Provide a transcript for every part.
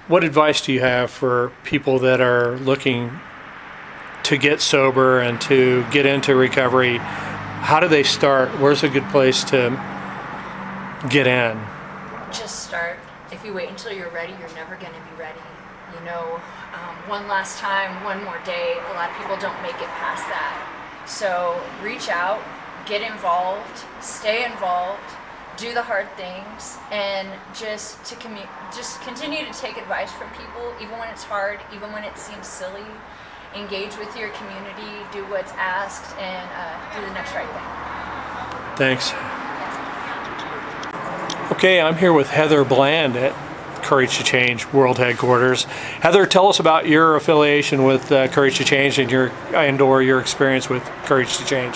What advice do you have for people that are looking to get sober and to get into recovery? How do they start? Where's a good place to get in? Just start. If you wait until you're ready, you're never going to be ready. You know, one last time, one more day, a lot of people don't make it past that. So reach out, get involved, stay involved, do the hard things, and just continue to take advice from people, even when it's hard, even when it seems silly. Engage with your community, do what's asked, and do the next right thing. Thanks. Okay, I'm here with Heather Bland at Courage to Change World Headquarters. Heather, tell us about your affiliation with Courage to Change and or your experience with Courage to Change.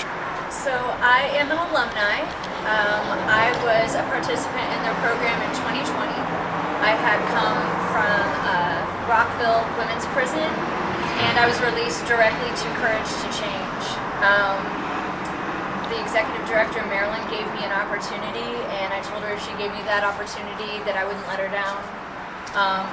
So I am an alumni. I was a participant in their program in 2020. I had come from Rockville Women's Prison, and I was released directly to Courage to Change. The executive director, Marilyn, gave me an opportunity, and I told her if she gave me that opportunity that I wouldn't let her down.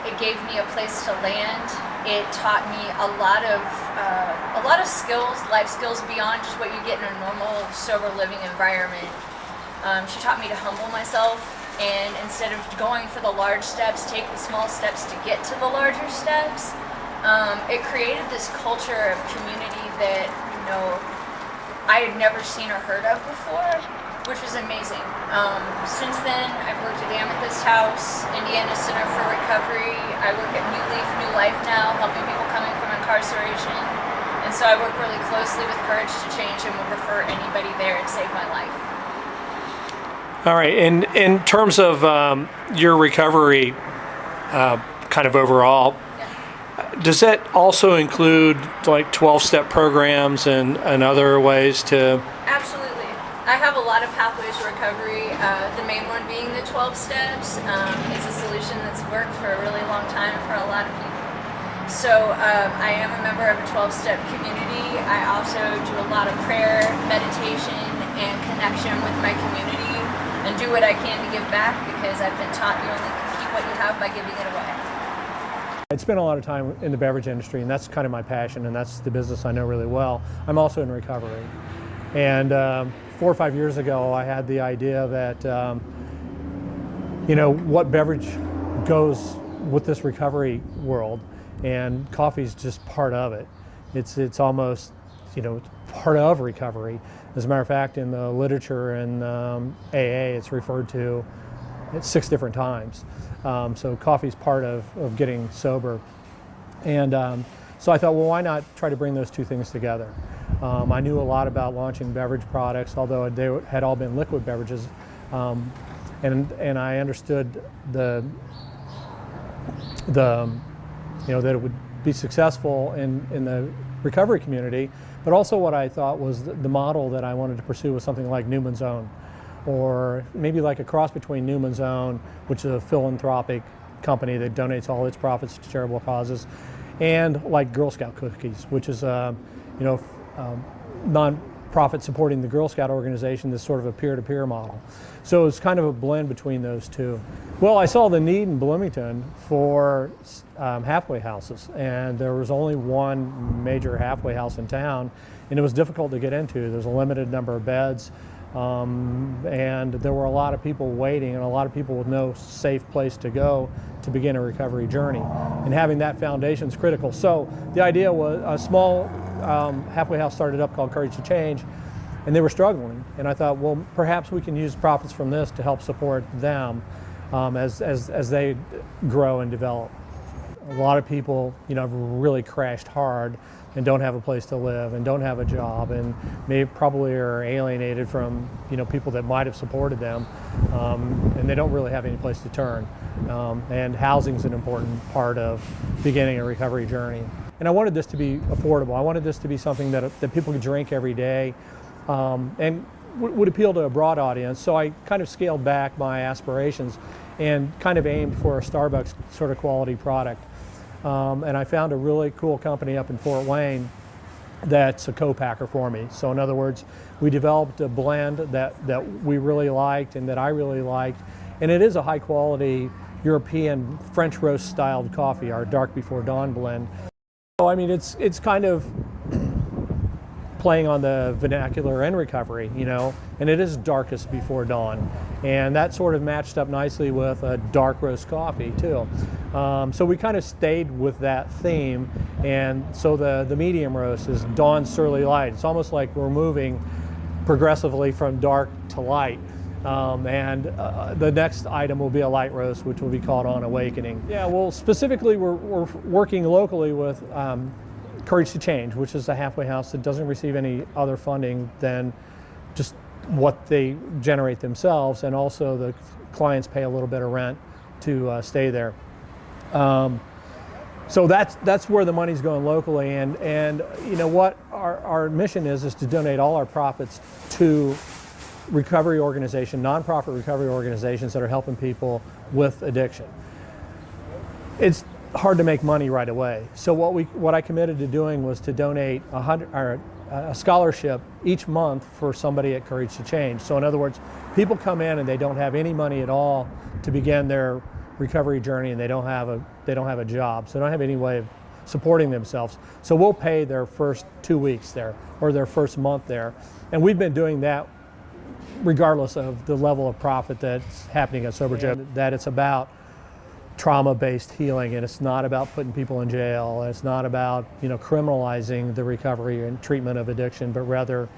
It gave me a place to land. It taught me a lot of skills, life skills beyond just what you get in a normal, sober living environment. She taught me to humble myself, and instead of going for the large steps, take the small steps to get to the larger steps. It created this culture of community that, I had never seen or heard of before, which was amazing. Since then, I've worked at Amethyst House, Indiana Center for Recovery. I work at New Leaf, New Life now, helping people coming from incarceration. And so I work really closely with Courage to Change and would refer anybody there and save my life. All right, and in terms of your recovery kind of overall, does that also include like 12-step programs and other ways to? Absolutely. I have a lot of pathways to recovery. The main one being the 12 steps. It's a solution that's worked for a really long time for a lot of people. So I am a member of a 12-step community. I also do a lot of prayer, meditation, and connection with my community, and do what I can to give back, because I've been taught you only keep what you have by giving it away. I spent a lot of time in the beverage industry, and that's kind of my passion, and that's the business I know really well. I'm also in recovery. And 4 or 5 years ago, I had the idea that, what beverage goes with this recovery world, and coffee's just part of it. It's almost, part of recovery. As a matter of fact, in the literature in AA, it's referred to 6 different times. So coffee's part of getting sober. And so I thought, well, why not try to bring those two things together? I knew a lot about launching beverage products, although they had all been liquid beverages. And I understood that it would be successful in the recovery community, but also what I thought was the model that I wanted to pursue was something like Newman's Own, or maybe like a cross between Newman's Own, which is a philanthropic company that donates all its profits to charitable causes, and like Girl Scout cookies, which is non-profit supporting the Girl Scout organization, this sort of a peer-to-peer model. So it's kind of a blend between those two. Well, I saw the need in Bloomington for halfway houses, and there was only one major halfway house in town, and it was difficult to get into. There's a limited number of beds. And there were a lot of people waiting, and a lot of people with no safe place to go to begin a recovery journey. And having that foundation is critical. So the idea was a small halfway house started up called Courage to Change, and they were struggling. And I thought, well, perhaps we can use profits from this to help support them as they grow and develop. A lot of people, have really crashed hard and don't have a place to live and don't have a job, and probably are alienated from people that might have supported them, and they don't really have any place to turn. And housing is an important part of beginning a recovery journey. And I wanted this to be affordable. I wanted this to be something that people could drink every day, and would appeal to a broad audience. So I kind of scaled back my aspirations and kind of aimed for a Starbucks sort of quality product. And I found a really cool company up in Fort Wayne that's a co-packer for me. So in other words, we developed a blend that we really liked and that I really liked. And it is a high quality European French roast styled coffee, our dark before dawn blend. So I mean, it's kind of playing on the vernacular and recovery, and it is darkest before dawn. And that sort of matched up nicely with a dark roast coffee too. So we kind of stayed with that theme. And so the medium roast is dawn surly light. It's almost like we're moving progressively from dark to light. The next item will be a light roast, which will be called On Awakening. Yeah, well, specifically we're working locally with Courage to Change, which is a halfway house that doesn't receive any other funding than just what they generate themselves, and also the clients pay a little bit of rent to stay there. So that's where the money's going locally, and what our mission is to donate all our profits to recovery organization, nonprofit recovery organizations that are helping people with addiction. It's hard to make money right away. So what I committed to doing was to donate a scholarship each month for somebody at Courage to Change. So in other words, people come in and they don't have any money at all to begin their recovery journey, and they don't have a job, so they don't have any way of supporting themselves. So we'll pay their first 2 weeks there, or their first month there, and we've been doing that regardless of the level of profit that's happening at Sober Joe. That it's about trauma-based healing, and it's not about putting people in jail, and it's not about criminalizing the recovery and treatment of addiction, but rather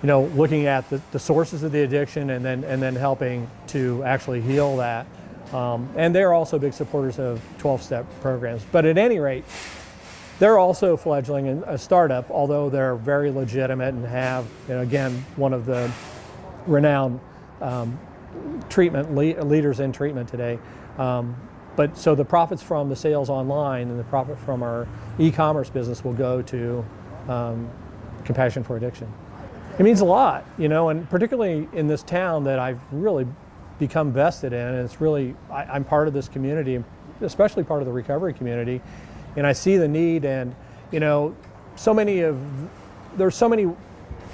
looking at the sources of the addiction and then helping to actually heal that. And they're also big supporters of 12-step programs. But at any rate, they're also fledgling in a startup, although they're very legitimate and have, again, one of the renowned treatment leaders in treatment today. But so the profits from the sales online and the profit from our e-commerce business will go to Compassion for Addiction. It means a lot, and particularly in this town that I've really become vested in. And it's really, I'm part of this community, especially part of the recovery community, and I see the need. And there's so many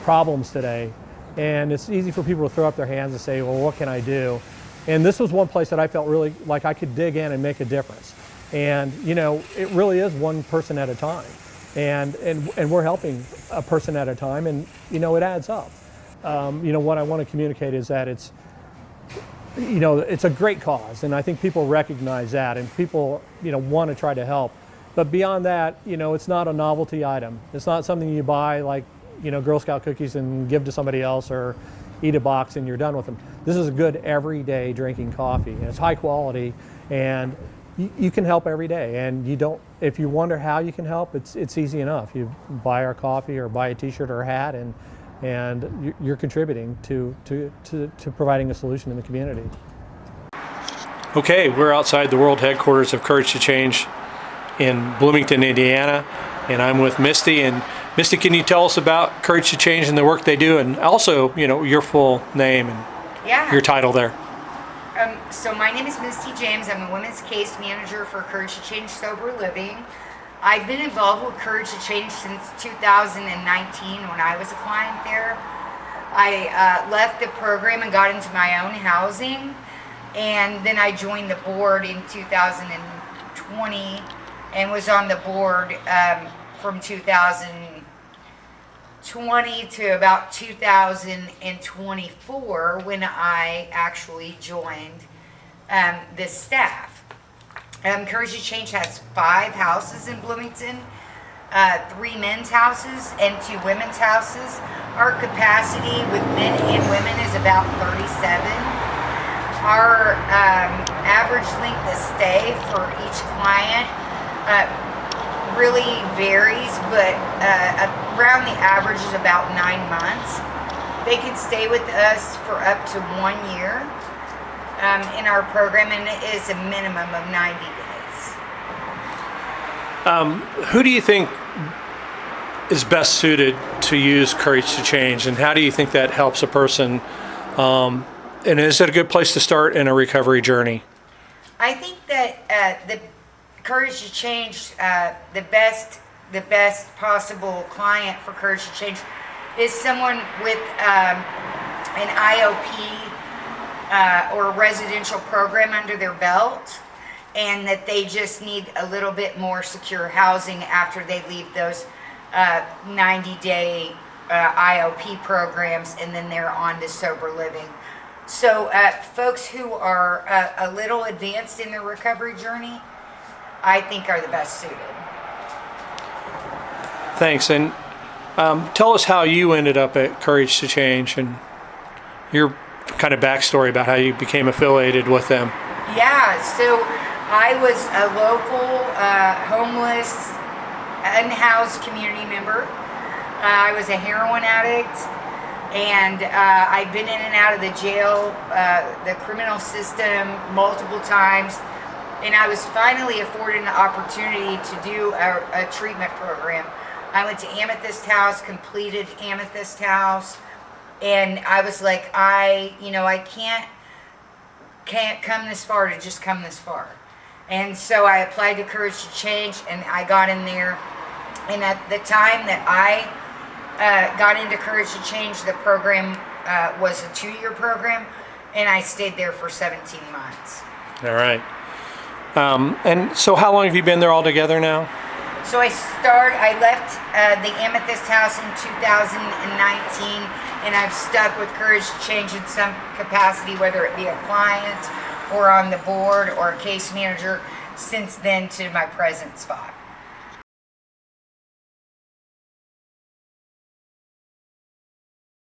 problems today, and it's easy for people to throw up their hands and say, well, what can I do? And this was one place that I felt really like I could dig in and make a difference. And it really is one person at a time, and we're helping a person at a time, and it adds up. What I want to communicate is that it's a great cause, and I think people recognize that, and people want to try to help. But beyond that, it's not a novelty item. It's not something you buy like Girl Scout cookies and give to somebody else, or eat a box and you're done with them. This is a good everyday drinking coffee, and it's high quality, and you can help every day. And if you wonder how you can help, it's easy enough. You buy our coffee or buy a t-shirt or a hat, and you're contributing to providing a solution in the community. Okay, we're outside the world headquarters of Courage to Change in Bloomington, Indiana, and I'm with Misty. And Misty, can you tell us about Courage to Change and the work they do, and also, your full name and your title there? So my name is Misty James. I'm a women's case manager for Courage to Change Sober Living. I've been involved with Courage to Change since 2019 when I was a client there. I left the program and got into my own housing, and then I joined the board in 2020 and was on the board from 2020 to about 2024 when I actually joined the staff. Courage to Change has 5 houses in Bloomington, 3 men's houses and 2 women's houses. Our capacity with men and women is about 37. Our average length of stay for each client really varies, but around the average is about 9 months. They can stay with us for up to 1 year in our program, and it is a minimum of 90 days. Who do you think is best suited to use Courage to Change, and how do you think that helps a person? And is it a good place to start in a recovery journey? I think that the Courage to Change, the best possible client for Courage to Change is someone with an IOP or residential program under their belt, and that they just need a little bit more secure housing after they leave those 90-day IOP programs, and then they're on to sober living. So folks who are a little advanced in their recovery journey, I think are the best suited. Thanks. And tell us how you ended up at Courage to Change and your kind of backstory about how you became affiliated with them. Yeah, so I was a local homeless, unhoused community member. I was a heroin addict, and I'd been in and out of the jail, the criminal system multiple times, and I was finally afforded an opportunity to do a treatment program. I went to Amethyst House, completed Amethyst House, and I was like, I can't come this far to just come this far. And so I applied to Courage to Change, and I got in there. And at the time that I got into Courage to Change, the program was a 2-year program, and I stayed there for 17 months. All right. And so how long have you been there all together now? So I left the Amethyst House in 2019, and I've stuck with Courage to Change in some capacity, whether it be a client or on the board or a case manager, since then to my present spot.